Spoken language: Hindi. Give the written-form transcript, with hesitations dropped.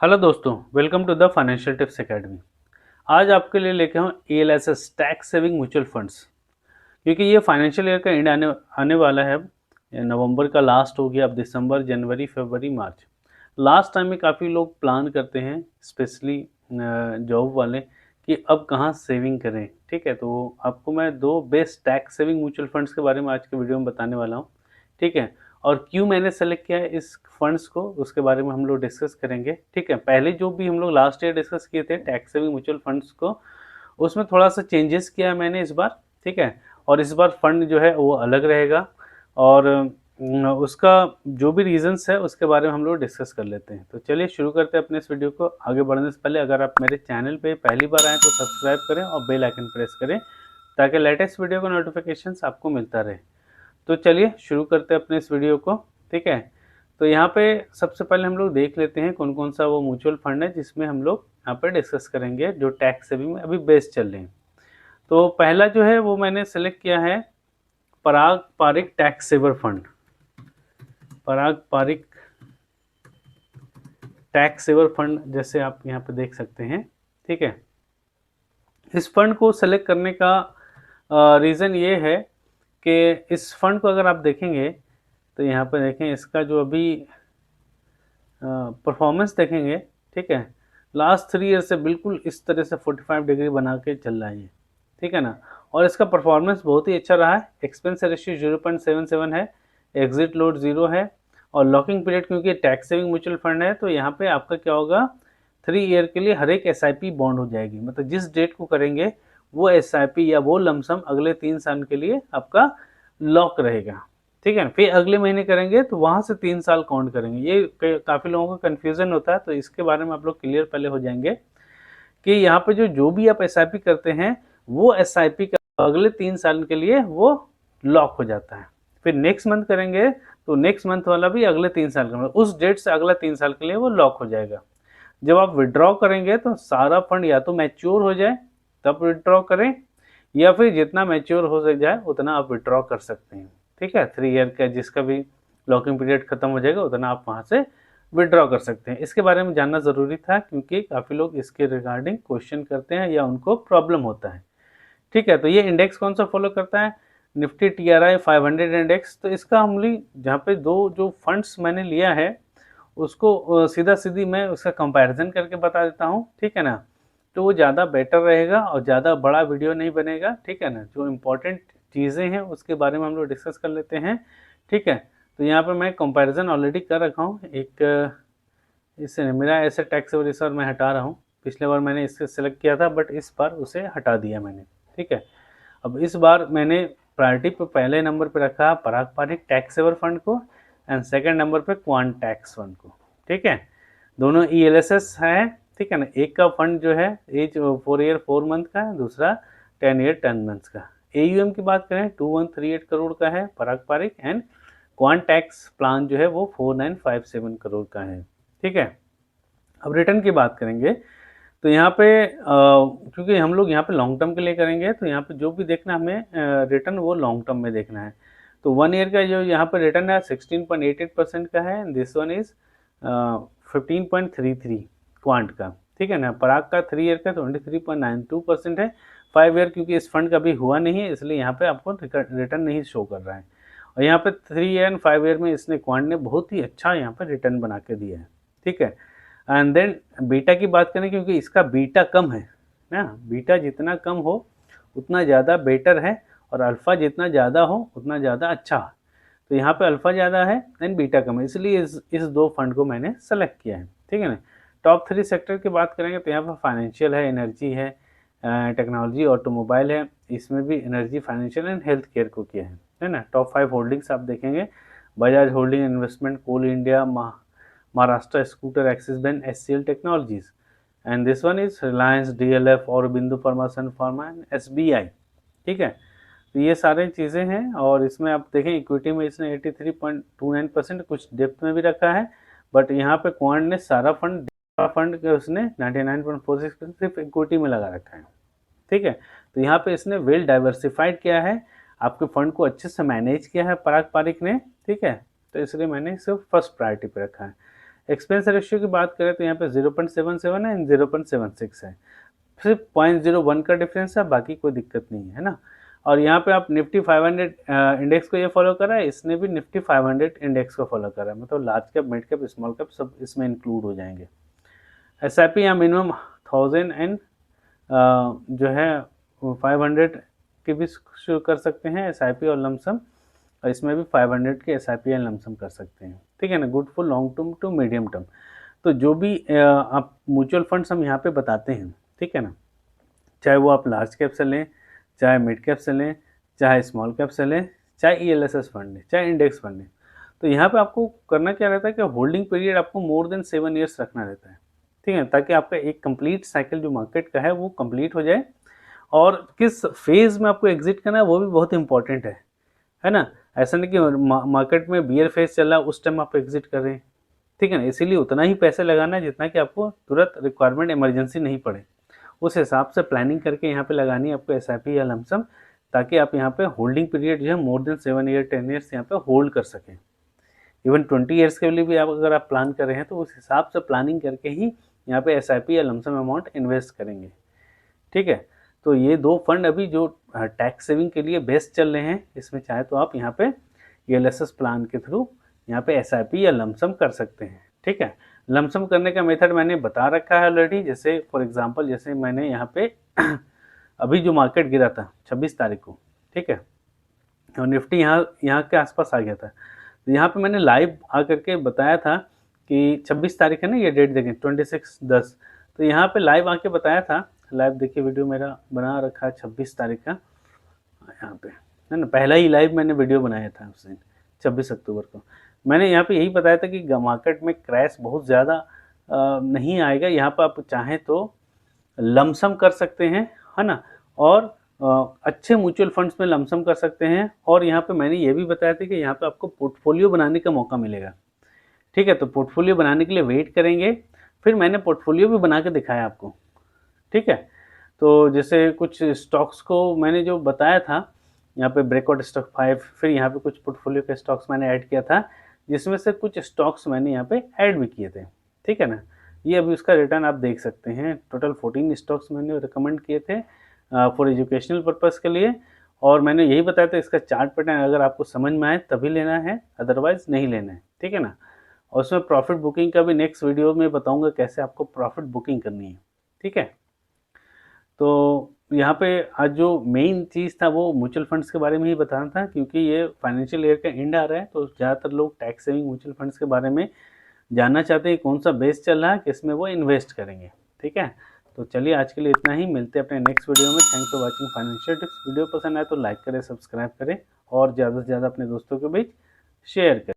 हेलो दोस्तों, welcome to the financial tips academy. आज आपके लिए लेके हूँ ELSS tax saving mutual funds. क्योंकि ये फाइनेंशियल ईयर का एंड आने आने वाला है। ये नवंबर का लास्ट हो गया, अब दिसंबर, जनवरी, फरवरी, मार्च। लास्ट टाइम में काफ़ी लोग प्लान करते हैं, स्पेशली जॉब वाले, कि अब कहाँ सेविंग करें। ठीक है, तो आपको मैं दो best tax saving mutual funds के बारे में आज के वीडियो में बताने वाला हूँ। ठीक है, और क्यों मैंने सेलेक्ट किया है इस फंड्स को, उसके बारे में हम लोग डिस्कस करेंगे। ठीक है, पहले जो भी हम लोग लास्ट ईयर डिस्कस किए थे टैक्स सेविंग म्यूचुअल फंड्स को, उसमें थोड़ा सा चेंजेस किया है मैंने इस बार। ठीक है, और इस बार फंड जो है वो अलग रहेगा, और उसका जो भी रीजंस है उसके बारे में हम लोग डिस्कस कर लेते हैं। तो चलिए शुरू करते हैं अपने इस वीडियो को। आगे बढ़ने से पहले अगर आप मेरे चैनल पे पहली बार आएँ तो सब्सक्राइब करें और बेल आइकन प्रेस करें, ताकि लेटेस्ट वीडियो का नोटिफिकेशंस आपको मिलता रहे। तो चलिए शुरू करते हैं अपने इस वीडियो को। ठीक है, तो यहाँ पे सबसे पहले हम लोग देख लेते हैं कौन कौन सा वो म्यूचुअल फंड है जिसमें हम लोग यहाँ पर डिस्कस करेंगे, जो टैक्स सेविंग में अभी बेस्ट चल रहे हैं। तो पहला जो है वो मैंने सेलेक्ट किया है Parag Pareek tax saver fund. पराग पारिक टैक्स सेवर फंड, जैसे आप यहाँ पे देख सकते हैं। ठीक है, इस फंड को सेलेक्ट करने का रीज़न ये है कि इस फंड को अगर आप देखेंगे तो यहाँ पे देखें इसका जो अभी परफॉर्मेंस देखेंगे। ठीक है, लास्ट 3 ईयर से बिल्कुल इस तरह से 45 डिग्री बना के चल रहा है ये। ठीक है ना, और इसका परफॉर्मेंस बहुत ही अच्छा रहा है। एक्सपेंस रेशियो 0.77 है, एग्जिट लोड 0 है, और लॉकिंग पीरियड, क्योंकि टैक्स सेविंग म्यूचुअल फंड है तो यहाँ पे आपका क्या होगा, 3 ईयर के लिए हर एक SIP बॉन्ड हो जाएगी। मतलब जिस डेट को करेंगे वो SIP या वो लमसम अगले 3 साल के लिए आपका लॉक रहेगा। ठीक है, फिर अगले महीने करेंगे तो वहाँ से 3 साल काउंट करेंगे। ये काफ़ी लोगों का कन्फ्यूज़न होता है, तो इसके बारे में आप लोग क्लियर पहले हो जाएंगे कि यहाँ पे जो भी आप SIP करते हैं वो SIP का अगले 3 साल के लिए वो लॉक हो जाता है। फिर नेक्स्ट मंथ करेंगे तो नेक्स्ट मंथ वाला भी अगले 3 साल का, मतलब उस डेट से अगला 3 साल के लिए वो लॉक हो जाएगा। जब आप विड्रॉ करेंगे तो सारा फंड या तो मैच्योर हो जाए तब विड्रॉ करें, या फिर जितना मैच्योर हो जाए उतना आप विड्रॉ कर सकते हैं। ठीक है, 3 ईयर का जिसका भी लॉकिंग पीरियड खत्म हो जाएगा उतना आप वहाँ से विड्रॉ कर सकते हैं। इसके बारे में जानना ज़रूरी था, क्योंकि काफ़ी लोग इसके रिगार्डिंग क्वेश्चन करते हैं या उनको प्रॉब्लम होता है। ठीक है, तो ये इंडेक्स कौन सा फॉलो करता है, निफ्टी TRI 500 इंडेक्स। तो इसका हमली जहाँ पे दो जो फंड्स मैंने लिया है उसको सीधा सीधी मैं उसका कंपैरिजन करके बता देता हूँ। ठीक है ना, तो वो ज़्यादा बेटर रहेगा और ज़्यादा बड़ा वीडियो नहीं बनेगा। ठीक है ना, जो इम्पोर्टेंट चीज़ें हैं उसके बारे में हम लोग डिस्कस कर लेते हैं। ठीक है, तो यहाँ पर मैं कंपैरिजन ऑलरेडी कर रखा हूँ एक, इससे मेरा ऐसे टैक्स और इस बार मैं हटा रहा हूँ। पिछले बार मैंने इससे सेलेक्ट किया था बट इस बार उसे हटा दिया मैंने। ठीक है, अब इस बार मैंने प्रायोरिटी पे पहले नंबर पे रखा पराग पारिक टैक्स सेवर फंड को, एंड सेकंड नंबर पे क्वांट टैक्स फंड को। ठीक है, दोनों ELSS है। ठीक है ना, एक का फंड जो है एज 4 ईयर 4 मंथ का है, दूसरा 10 ईयर 10 मंथ्स का। AUM की बात करें 2138 करोड़ का है Parag Parikh, and quant tax plan जो है वो 4957 करोड़ का है। ठीक है, अब रिटर्न की बात करेंगे तो यहाँ पे क्योंकि हम लोग यहाँ पे लॉन्ग टर्म के लिए करेंगे तो यहाँ पे जो भी देखना हमें रिटर्न वो लॉन्ग टर्म में देखना है। तो 1 ईयर का जो यहाँ पे रिटर्न है 16.88% का है, दिस वन इज 15.33 क्वांट का। ठीक है ना, पराग का 3 ईयर का 23.92% है। 5 ईयर क्योंकि इस फंड कभी हुआ नहीं है इसलिए यहाँ पे आपको रिटर्न नहीं शो कर रहा है, और यहाँ पे 3 ईयर एंड 5 ईयर में इसने क्वांट ने बहुत ही अच्छा यहाँ पे रिटर्न बना के दिया है। ठीक है, एंड देन बीटा की बात करें, क्योंकि इसका बीटा कम है ना, बीटा जितना कम हो उतना ज़्यादा बेटर है, और अल्फ़ा जितना ज़्यादा हो उतना ज़्यादा अच्छा है। तो यहाँ पे अल्फ़ा ज़्यादा है एंड बीटा कम है, इसलिए इस दो फंड को मैंने सेलेक्ट किया है। ठीक है ना, टॉप 3 सेक्टर की बात करेंगे तो यहाँ पर फाइनेंशियल है, एनर्जी है, टेक्नोलॉजी, ऑटोमोबाइल है। इसमें भी energy, financial and health care को किया है ना। टॉप 5 होल्डिंग्स आप देखेंगे, Bajaj holding investment, coal India, Maharashtra Scooter, Axis Bank, SCL Technologies, and this one is Reliance, DLF, Aurobindo Pharma, Sun Pharma and SBI। ठीक है, तो ये सारे चीज़ें हैं, और इसमें आप देखें इक्विटी में इसने 83.29%, कुछ डेप्थ में भी रखा है, बट यहाँ पे क्वांट ने सारा फंड के उसने 99.46% सिर्फ इक्विटी में लगा रखा है। ठीक है, तो यहाँ पे इसने वेल डाइवर्सिफाइड किया है, आपके फंड को अच्छे से मैनेज किया है पराग पारिक ने। ठीक है, तो इसलिए मैंने सिर्फ फर्स्ट प्रायोरिटी पे रखा है। एक्सपेंस रेशियो की बात करें तो यहाँ पे 0.77 है एंड 0.76 है, सिर्फ 0.01 का डिफरेंस है, बाकी कोई दिक्कत नहीं है ना। और यहाँ पे आप निफ्टी 500 इंडेक्स को ये फॉलो कर रहा है, इसने भी निफ्टी 500 इंडेक्स को फॉलो करा है, मतलब large cap, mid cap, small cap सब इसमें इंक्लूड हो जाएंगे। SIP यहाँ मिनिमम 1000 एंड जो है 500 के भी शुरू कर सकते हैं SIP और लमसम, और इसमें भी 500 के SIP या लमसम कर सकते हैं, ठीक है ना। Good for long term to medium term. तो जो भी आप म्यूचुअल फंड्स हम यहाँ पे बताते हैं, ठीक है ना, चाहे वो आप लार्ज कैप से लें, चाहे मिड कैप से लें, चाहे स्मॉल कैप से लें, चाहे ELSS फंड लें, चाहे इंडेक्स फंड लें, तो यहाँ पे आपको करना क्या रहता है कि होल्डिंग पीरियड आपको मोर देन 7 ईयर्स रखना रहता है, ठीक है, ताकि आपका एक कंप्लीट साइकिल जो मार्केट का है वो कंप्लीट हो जाए। और किस फेज में आपको एग्जिट करना है वो भी बहुत इंपॉर्टेंट है ना। ऐसा नहीं कि मार्केट में बियर फेज चल रहा है उस टाइम आप एग्जिट कर रहे हैं, ठीक है ना। इसीलिए उतना ही पैसे लगाना है जितना कि आपको तुरंत रिक्वायरमेंट इमरजेंसी नहीं पड़े, उस हिसाब से प्लानिंग करके यहाँ पे लगानी है आपको SIP या लमसम, ताकि आप यहाँ पे होल्डिंग पीरियड जो है मोर देन 7 ईयर 10 ईयर्स यहाँ पे होल्ड कर सकें। इवन 20 ईयर्स के लिए भी आप अगर आप प्लान कर रहे हैं तो उस हिसाब से प्लानिंग करके ही यहाँ पे SIP या लमसम अमाउंट इन्वेस्ट करेंगे, ठीक है। तो ये दो फंड अभी जो टैक्स सेविंग के लिए बेस्ट चल रहे हैं, इसमें चाहे तो आप यहाँ पे ELSS प्लान के थ्रू यहाँ पे SIP या लमसम कर सकते हैं, ठीक है। लमसम करने का मेथड मैंने बता रखा है ऑलरेडी, जैसे फॉर एग्जांपल जैसे मैंने यहाँ पे अभी जो मार्केट गिरा था 26 तारीख को, ठीक है, और निफ्टी यहाँ के आसपास आ गया था, तो यहाँ पे मैंने लाइव आकर के बताया था कि 26 तारीख है ना, ये डेट देखें 26/10, तो यहाँ पे लाइव आके बताया था, लाइव देखिए वीडियो मेरा बना रखा है 26 तारीख का, यहाँ पे है ना, पहला ही लाइव मैंने वीडियो बनाया था उस दिन 26 अक्टूबर को। मैंने यहाँ पे यही बताया था कि मार्केट में क्रैश बहुत ज़्यादा नहीं आएगा, यहाँ पर आप चाहें तो लमसम कर सकते हैं, है ना, और अच्छे म्यूचुअल फंड्स में लमसम कर सकते हैं। और यहाँ पे मैंने ये भी बताया था कि यहाँ पे आपको पोर्टफोलियो बनाने का मौका मिलेगा, ठीक है। तो पोर्टफोलियो बनाने के लिए वेट करेंगे, फिर मैंने पोर्टफोलियो भी बना के दिखाया आपको, ठीक है। तो जैसे कुछ स्टॉक्स को मैंने जो बताया था यहाँ पे ब्रेकआउट स्टॉक 5, फिर यहाँ पे कुछ पोर्टफोलियो के स्टॉक्स मैंने ऐड किया था, जिसमें से कुछ स्टॉक्स मैंने यहाँ पे ऐड भी किए थे, ठीक है ना। ये अभी उसका रिटर्न आप देख सकते हैं, टोटल 14 स्टॉक्स मैंने रिकमेंड किए थे फॉर एजुकेशनल पर्पज़ के लिए, और मैंने यही बताया था इसका चार्ट पैटर्न अगर आपको समझ में आए तभी लेना है, अदरवाइज नहीं लेना है, ठीक है ना। और उसमें प्रॉफिट बुकिंग का भी नेक्स्ट वीडियो में बताऊँगा कैसे आपको प्रॉफिट बुकिंग करनी है, ठीक है। तो यहाँ पे आज जो मेन चीज़ था वो म्यूचुअल फंड्स के बारे में ही बताना था, क्योंकि ये फाइनेंशियल ईयर का एंड आ रहा है, तो ज़्यादातर लोग टैक्स सेविंग म्यूचुअल फंड्स के बारे में जानना चाहते हैं कौन सा बेस्ट चल रहा है, किसमें वो इन्वेस्ट करेंगे, ठीक है। तो चलिए आज के लिए इतना ही, मिलते हैं अपने नेक्स्ट वीडियो में। Thanks for watching financial tips. Video पसंद आए तो लाइक करें, सब्सक्राइब करें और ज़्यादा से ज़्यादा अपने दोस्तों के बीच शेयर करें।